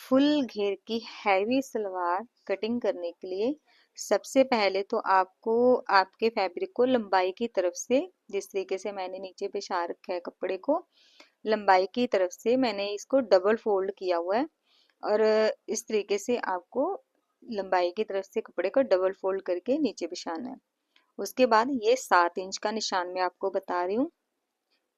Full घेर की heavy salwar cutting करने के लिए सबसे पहले तो आपको आपके फैब्रिक को लंबाई की तरफ से, जिस तरीके से मैंने नीचे बिछा रखा है कपड़े को, लंबाई की तरफ से मैंने इसको डबल फोल्ड किया हुआ है। और इस तरीके से आपको लंबाई की तरफ से कपड़े को डबल फोल्ड करके नीचे बिछाना है। उसके बाद ये 7 इंच का निशान मैं आपको बता रही हूँ।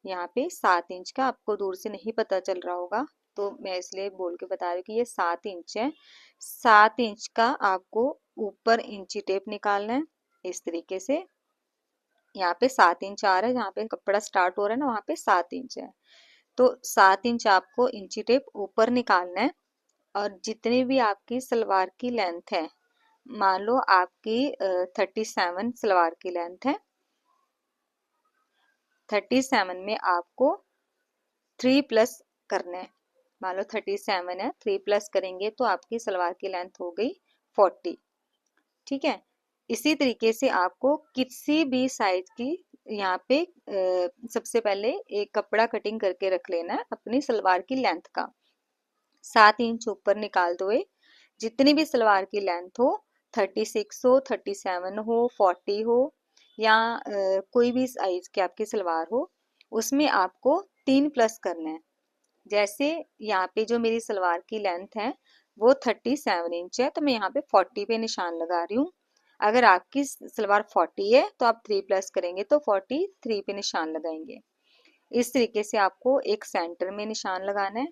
यहाँ पे 7 इंच का आपको दूर से नहीं पता चल रहा होगा, तो मैं इसलिए बोल के बता रही हूँ कि ये 7 इंच है। 7 इंच का आपको ऊपर इंची टेप निकालना है इस तरीके से। यहाँ पे 7 इंच आ रहा है, जहाँ पे कपड़ा स्टार्ट हो रहा है ना वहाँ पे 7 इंच है। तो 7 इंच आपको इंची टेप ऊपर निकालना है। और जितनी भी आपकी सलवार की लेंथ है, मान लो आपकी 37 सलवार की लेंथ है, 37 में आपको 3 प्लस करना है। मान लो 37 है, 3 प्लस करेंगे तो आपकी सलवार की लेंथ हो गई 40। ठीक है। इसी तरीके से आपको किसी भी साइज की यहाँ पे सबसे पहले एक कपड़ा कटिंग करके रख लेना है अपनी सलवार की लेंथ का। 7 इंच ऊपर निकालते हुए जितनी भी सलवार की लेंथ हो, 36 हो, 37 हो, 40 हो, या कोई भी साइज की आपकी सलवार हो, उसमें आपको 3 प्लस करना है। जैसे यहाँ पे जो मेरी सलवार की लेंथ है वो 37 इंच है, तो मैं यहाँ पे 40 पे निशान लगा रही हूँ। अगर आपकी सलवार 40 है तो आप 3 प्लस करेंगे तो 43 पे निशान लगाएंगे। इस तरीके से आपको एक सेंटर में निशान लगाना है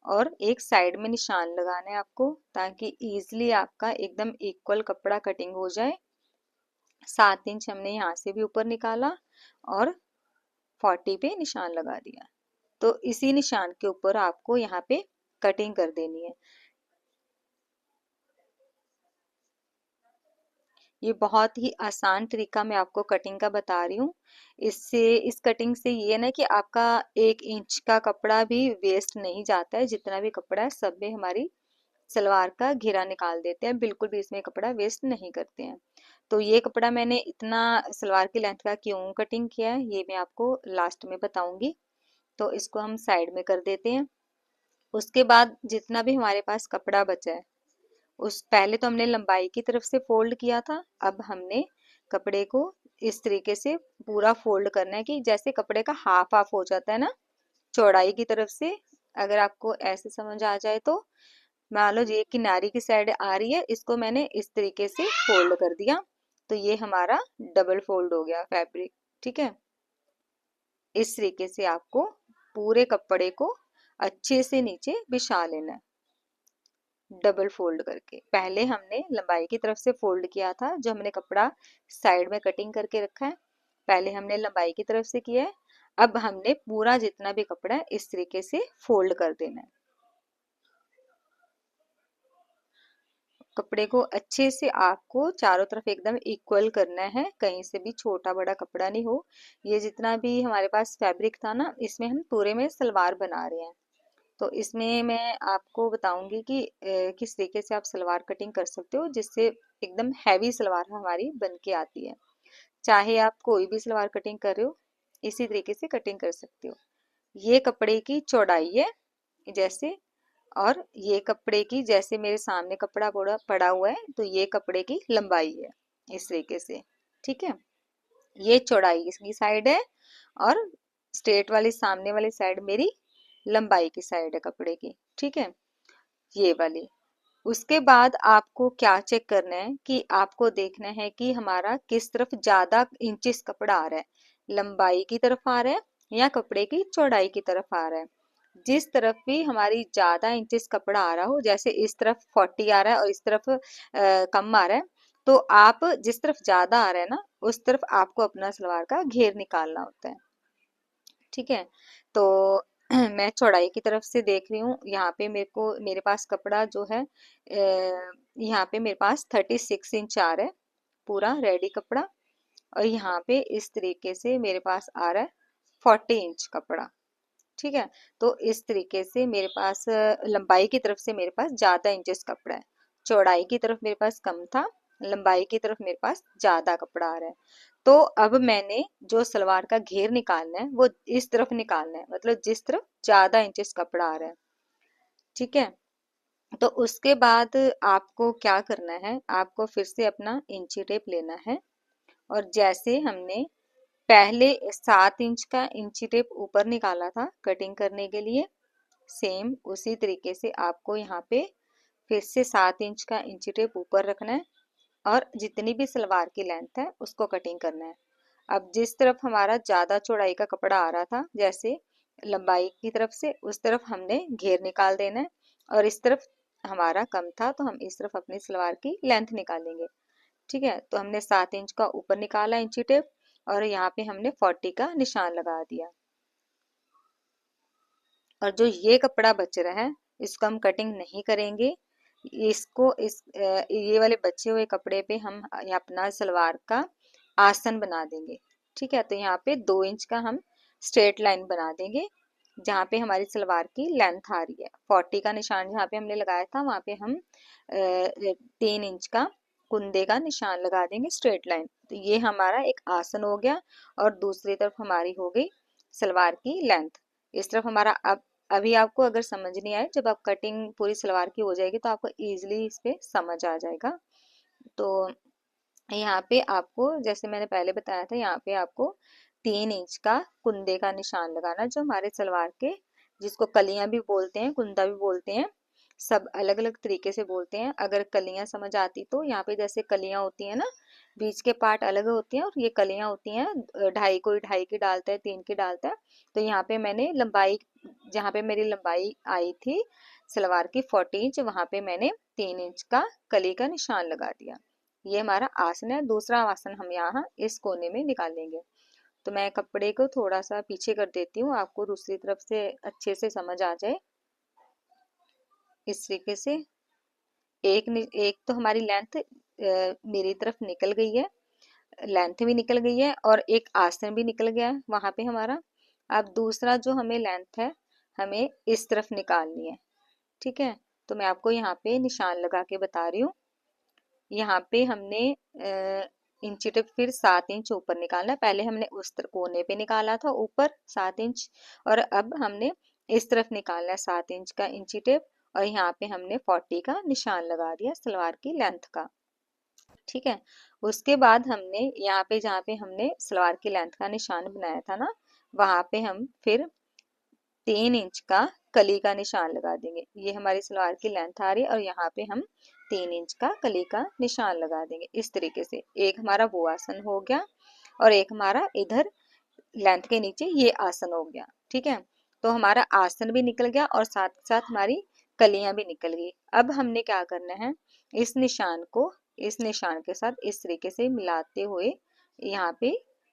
और एक साइड में निशान लगाना है आपको, ताकि इजीली आपका एकदम इक्वल कपड़ा कटिंग हो जाए। 7 इंच हमने यहाँ से भी ऊपर निकाला और 40 पे निशान लगा दिया। तो इसी निशान के ऊपर आपको यहाँ पे कटिंग कर देनी है। ये बहुत ही आसान तरीका मैं आपको कटिंग का बता रही हूँ। इस कटिंग से ये ना कि आपका 1 इंच का कपड़ा भी वेस्ट नहीं जाता है। जितना भी कपड़ा है सब में हमारी सलवार का घेरा निकाल देते हैं, बिल्कुल भी इसमें कपड़ा वेस्ट नहीं करते हैं। तो ये कपड़ा मैंने इतना सलवार की लेंथ का क्यों कटिंग किया है ये मैं आपको लास्ट में बताऊंगी। तो इसको हम साइड में कर देते हैं। उसके बाद जितना भी हमारे पास कपड़ा बचा है, उस पहले तो हमने लंबाई की तरफ से फोल्ड किया था, अब हमने कपड़े को इस तरीके से पूरा फोल्ड करना है कि जैसे कपड़े का हाफ हाफ हो जाता है ना चौड़ाई की तरफ से। अगर आपको ऐसे समझ आ जाए तो मान लो ये किनारी की साइड आ रही है, इसको मैंने इस तरीके से फोल्ड कर दिया, तो ये हमारा डबल फोल्ड हो गया फैब्रिक। ठीक है। इस तरीके से आपको पूरे कपड़े को अच्छे से नीचे बिछा लेना है डबल फोल्ड करके। पहले हमने लंबाई की तरफ से फोल्ड किया था, जो हमने कपड़ा साइड में कटिंग करके रखा है, पहले हमने लंबाई की तरफ से किया है। अब हमने पूरा जितना भी कपड़ा है इस तरीके से फोल्ड कर देना है। कपड़े को अच्छे से आपको चारों तरफ एकदम इक्वल करना है, कहीं से भी छोटा बड़ा कपड़ा नहीं हो। ये जितना भी हमारे पास फैब्रिक था ना, इसमें हम पूरे में सलवार बना रहे हैं। तो इसमें मैं आपको बताऊंगी कि किस तरीके से आप सलवार कटिंग कर सकते हो जिससे एकदम हैवी सलवार हमारी बन के आती है। चाहे आप कोई भी सलवार कटिंग कर रहे हो, इसी तरीके से कटिंग कर सकते हो। ये कपड़े की चौड़ाई है जैसे, और ये कपड़े की, जैसे मेरे सामने कपड़ा पड़ा पड़ा हुआ है तो ये कपड़े की लंबाई है इस तरीके से। ठीक है। ये चौड़ाई इसकी साइड है और स्ट्रेट वाली सामने वाली साइड मेरी लंबाई की साइड है कपड़े की। ठीक है, ये वाली। उसके बाद आपको क्या चेक करना है कि आपको देखना है कि हमारा किस तरफ ज्यादा इंचेस कपड़ा आ रहा है, लंबाई की तरफ आ रहा है या कपड़े की चौड़ाई की तरफ आ रहा है। जिस तरफ भी हमारी ज्यादा इंचेस कपड़ा आ रहा हो, जैसे इस तरफ 40 आ रहा है और इस तरफ कम आ रहा है, तो आप जिस तरफ ज्यादा आ रहा है ना उस तरफ आपको अपना सलवार का घेर निकालना होता है। ठीक है। तो मैं चौड़ाई की तरफ से देख रही हूँ, यहाँ पे मेरे पास कपड़ा जो है यहाँ पे मेरे पास 36 इंच आ रहा है पूरा रेडी कपड़ा, और यहाँ पे इस तरीके से मेरे पास आ रहा है 40 इंच कपड़ा। ठीक है। तो इस तरीके से मेरे पास लंबाई की तरफ से मेरे पास ज्यादा इंचेस कपड़ा है, चौड़ाई की तरफ मेरे पास कम था, लंबाई की तरफ मेरे पास ज्यादा कपड़ा आ रहा है। तो अब मैंने जो सलवार का घेर निकालना है वो इस तरफ निकालना है, मतलब जिस तरफ ज्यादा इंचेस कपड़ा आ रहा है। ठीक है। तो उसके बाद आपको क्या करना है, आपको फिर से अपना इंची टेप लेना है और जैसे हमने पहले 7 इंच का इंची टेप ऊपर निकाला था कटिंग करने के लिए, सेम उसी तरीके से आपको यहाँ पे फिर से 7 इंच का इंची टेप ऊपर रखना है और जितनी भी सलवार की लेंथ है उसको कटिंग करना है। अब जिस तरफ हमारा ज़्यादा चौड़ाई का कपड़ा आ रहा था, जैसे लंबाई की तरफ से, उस तरफ हमने घेर निकाल देना है और इस तरफ हमारा कम था तो हम इस तरफ अपनी सलवार की लेंथ निकालेंगे। ठीक है, तो हमने 7 इंच का ऊपर निकाला इंची टेप और यहाँ पे हमने 40 का निशान लगा दिया। और जो ये कपड़ा बच रहा है इसको हम कटिंग नहीं करेंगे, इसको ये वाले बचे हुए कपड़े पे हम अपना सलवार का आसन बना देंगे। ठीक है, तो यहाँ पे 2 इंच का हम स्ट्रेट लाइन बना देंगे जहाँ पे हमारी सलवार की लेंथ आ रही है। 40 का निशान जहाँ पे हमने लगाया था वहाँ पे हम 3 इंच का कुंदे का निशान लगा देंगे स्ट्रेट लाइन। तो ये हमारा एक आसन हो गया और दूसरी तरफ हमारी हो गई सलवार की लेंथ। इस तरफ हमारा अब अभी आपको अगर समझ नहीं आए, जब आप कटिंग पूरी सलवार की हो जाएगी तो आपको इजीली इस पे समझ आ जाएगा। तो यहाँ पे आपको जैसे मैंने पहले बताया था, यहाँ पे आपको 3 इंच का कुंदे का निशान लगाना, जो हमारे सलवार के, जिसको कलियां भी बोलते हैं कुंदा भी बोलते हैं, सब अलग अलग तरीके से बोलते हैं। अगर कलियां समझ आती तो यहाँ पे जैसे कलियां होती हैं ना, बीच के पार्ट अलग होती हैं और ये कलियां होती हैं, ढाई कोई ढाई की डालता है, 3 की डालता है। तो यहाँ पे मैंने लंबाई, जहाँ पे मेरी लंबाई आई थी सलवार की 40 इंच, वहां पे मैंने 3 इंच का कली का निशान लगा दिया। ये हमारा आसन है। दूसरा आसन हम यहाँ इस कोने में निकालेंगे। तो मैं कपड़े को थोड़ा सा पीछे कर देती हूँ, आपको दूसरी तरफ से अच्छे से समझ आ जाए। इस तरीके से एक तो हमारी लेंथ मेरी तरफ निकल गई है, लेंथ भी निकल गई है और एक आसन भी निकल गया है वहां पे हमारा। अब दूसरा जो हमें लेंथ है हमें इस तरफ निकालनी है। ठीक है, तो मैं आपको यहाँ पे निशान लगा के बता रही हूँ। यहाँ पे हमने इंची टेप फिर 7 इंच ऊपर निकालना है। पहले हमने उस कोने पे निकाला था ऊपर 7 इंच और अब हमने इस तरफ निकालना है 7 इंच का इंची टेप और यहाँ पे हमने 40 का निशान लगा दिया सलवार की लेंथ का। ठीक है, उसके बाद हमने यहाँ पे जहाँ पे हमने सलवार की लेंथ का निशान बनाया था ना, वहां पे हम फिर 3 इंच का कली का निशान लगा देंगे। ये हमारी सलवार की लेंथ आ रही है और यहाँ पे हम 3 इंच का कली का निशान लगा देंगे। इस तरीके से एक हमारा वो आसन हो गया और एक हमारा इधर लेंथ के नीचे ये आसन हो गया। ठीक है, तो हमारा आसन भी निकल गया और साथ साथ हमारी कलियां भी निकल गई। अब हमने क्या करना है, इस निशान को इस निशान के साथ इस तरीके से मिलाते हुए यहाँ पे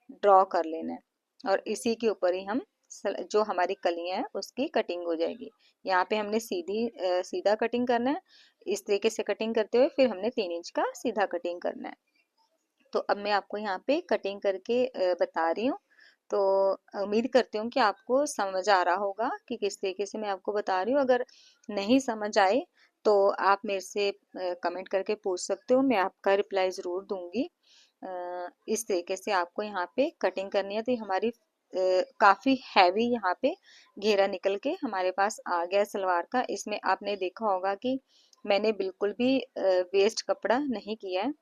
ड्रॉ कर लेना है और इसी के ऊपर ही हम जो हमारी कलियां हैं उसकी कटिंग हो जाएगी। यहाँ पे हमने सीधा कटिंग करना है। इस तरीके से कटिंग करते हुए फिर हमने 3 इंच का सीधा कटिंग करना है। तो अब मैं आपको यहाँ पे कटिंग करके बता रही हूँ। तो उम्मीद करती हूँ कि आपको समझ आ रहा होगा कि किस तरीके से मैं आपको बता रही हूँ। अगर नहीं समझ आए तो आप मेरे से कमेंट करके पूछ सकते हो, मैं आपका रिप्लाई ज़रूर दूंगी। इस तरीके से आपको यहाँ पे कटिंग करनी है। तो ये हमारी काफ़ी हैवी यहाँ पे घेरा निकल के हमारे पास आ गया सलवार का। इसमें आपने देखा होगा कि मैंने बिल्कुल भी वेस्ट कपड़ा नहीं किया है।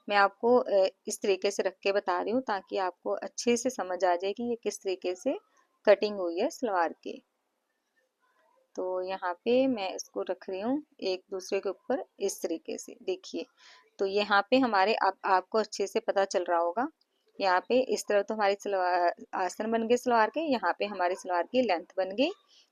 मैं आपको इस तरीके से रख के बता रही हूँ ताकि आपको अच्छे से समझ आ जाए कि ये किस तरीके से कटिंग हुई है सलवार की। तो यहाँ पे मैं इसको रख रही हूँ एक दूसरे के ऊपर इस तरीके से, देखिए। तो यहाँ पे हमारे आपको अच्छे से पता चल रहा होगा। यहाँ पे इस तरह तो हमारी सलवार आसन बन गए सलवार के, यहाँ पे हमारी सलवार की लेंथ बन गई।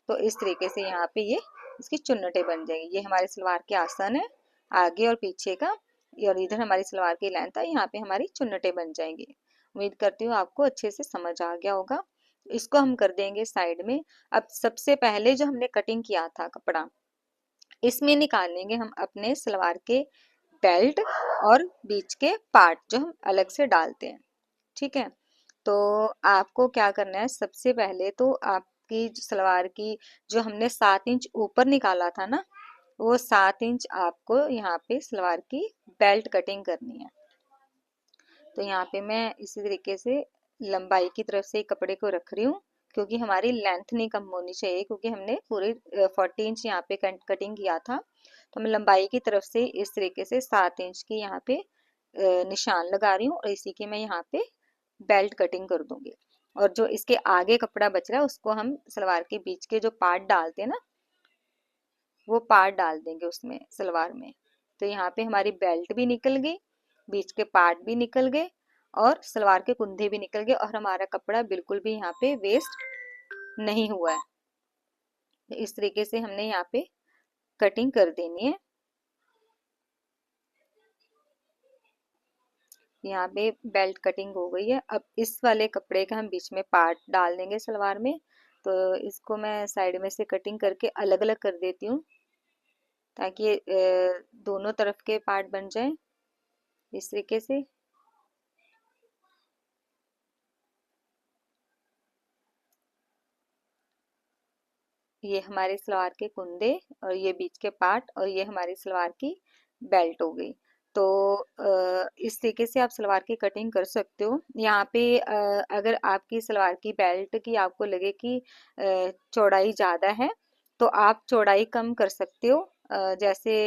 तो इस तरीके से यहाँ पे ये इसकी चुन्नटें बन जाएगी। ये हमारी सलवार के आसन है आगे और पीछे का, और इधर हमारी सलवार की लेंथ है, यहाँ पे हमारी चुन्नटें बन जाएंगी। उम्मीद करती हूँ आपको अच्छे से समझ आ गया होगा। इसको हम कर देंगे साइड में। अब सबसे पहले जो हमने कटिंग किया था कपड़ा, इसमें निकाल लेंगे हम अपने सलवार के बेल्ट और बीच के पार्ट जो हम अलग से डालते हैं। ठीक है, तो आपको क्या करना है, सबसे पहले तो आपकी सलवार की जो हमने 7 इंच ऊपर निकाला था ना, वो 7 इंच आपको यहाँ पे सलवार की बेल्ट कटिंग करनी है। तो यहाँ पे मैं इसी तरीके से लंबाई की तरफ से कपड़े को रख रही हूँ क्योंकि हमारी लेंथ नहीं कम होनी चाहिए, क्योंकि हमने पूरे 40 इंच यहाँ पे कटिंग किया था। तो मैं लंबाई की तरफ से इस तरीके से 7 इंच की यहाँ पे निशान लगा रही हूँ, और इसी की मैं यहाँ पे बेल्ट कटिंग कर दूंगी। और जो इसके आगे कपड़ा बच रहा है उसको हम सलवार के बीच के जो पार्ट डालते हैं ना, वो पार्ट डाल देंगे उसमें सलवार में। तो यहाँ पे हमारी बेल्ट भी निकल गई, बीच के पार्ट भी निकल गए, और सलवार के कुंधे भी निकल गए, और हमारा कपड़ा बिल्कुल भी यहाँ पे वेस्ट नहीं हुआ है। तो इस तरीके से हमने यहाँ पे कटिंग कर देनी है। यहाँ पे बेल्ट कटिंग हो गई है। अब इस वाले कपड़े का हम बीच में पार्ट डाल देंगे सलवार में। तो इसको मैं साइड में से कटिंग करके अलग अलग कर देती हूँ, ताकि दोनों तरफ के पार्ट बन जाए इस तरीके से। ये हमारी सलवार के कुंदे, और ये बीच के पार्ट, और ये हमारी सलवार की बेल्ट हो गई। तो इस तरीके से आप सलवार की कटिंग कर सकते हो। यहाँ पे अगर आपकी सलवार की बेल्ट की आपको लगे कि चौड़ाई ज़्यादा है, तो आप चौड़ाई कम कर सकते हो। जैसे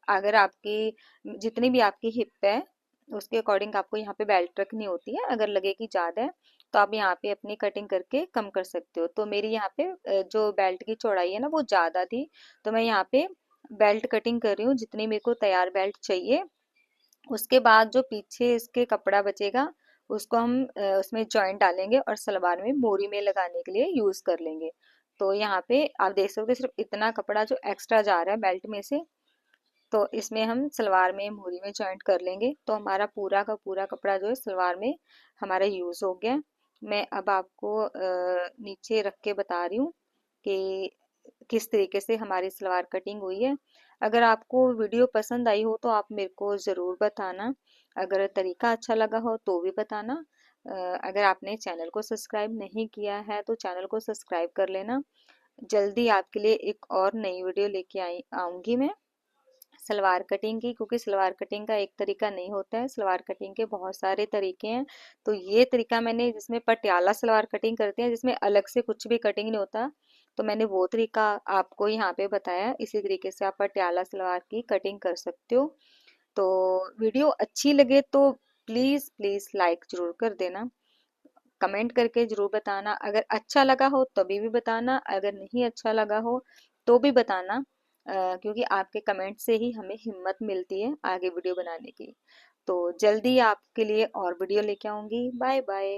अगर आपकी जितनी भी आपकी हिप है उसके अकॉर्डिंग आपको यहाँ पे बेल्ट रखनी होती है। अगर लगे कि ज़्यादा है तो आप यहाँ पे अपनी कटिंग करके कम कर सकते हो। तो मेरी यहाँ पे जो बेल्ट की चौड़ाई है ना वो ज़्यादा थी, तो मैं यहाँ पे बेल्ट कटिंग कर रही हूँ जितनी मेरे को तैयार बेल्ट चाहिए। उसके बाद जो पीछे इसके कपड़ा बचेगा उसको हम उसमें जॉइंट डालेंगे और सलवार में मोरी में लगाने के लिए यूज़ कर लेंगे। तो यहाँ पे आप देख सकते हो सिर्फ इतना कपड़ा जो एक्स्ट्रा जा रहा है बेल्ट में से, तो इसमें हम सलवार में मोरी में जॉइंट कर लेंगे। तो हमारा पूरा का पूरा कपड़ा जो है सलवार में हमारा यूज़ हो गया। मैं अब आपको नीचे रख के बता रही हूँ कि किस तरीके से हमारी सलवार कटिंग हुई है। अगर आपको वीडियो पसंद आई हो तो आप मेरे को ज़रूर बताना। अगर तरीका अच्छा लगा हो तो भी बताना। अगर आपने चैनल को सब्सक्राइब नहीं किया है तो चैनल को सब्सक्राइब कर लेना। जल्दी आपके लिए एक और नई वीडियो लेके आऊँगी मैं सलवार कटिंग की, क्योंकि सलवार कटिंग का एक तरीका नहीं होता है, सलवार कटिंग के बहुत सारे तरीके हैं। तो ये तरीका मैंने जिसमें पटियाला सलवार कटिंग करते हैं जिसमें अलग से कुछ भी कटिंग नहीं होता, तो मैंने वो तरीका आपको यहाँ पे बताया। इसी तरीके से आप पटियाला सलवार की कटिंग कर सकते हो। तो वीडियो अच्छी लगे तो प्लीज़ प्लीज़ लाइक ज़रूर कर देना, कमेंट करके ज़रूर बताना। अगर अच्छा लगा हो तभी भी बताना, अगर नहीं अच्छा लगा हो तो भी बताना। क्योंकि आपके कमेंट से ही हमें हिम्मत मिलती है आगे वीडियो बनाने की। तो जल्दी आपके लिए और वीडियो लेके आऊँगी। Bye bye.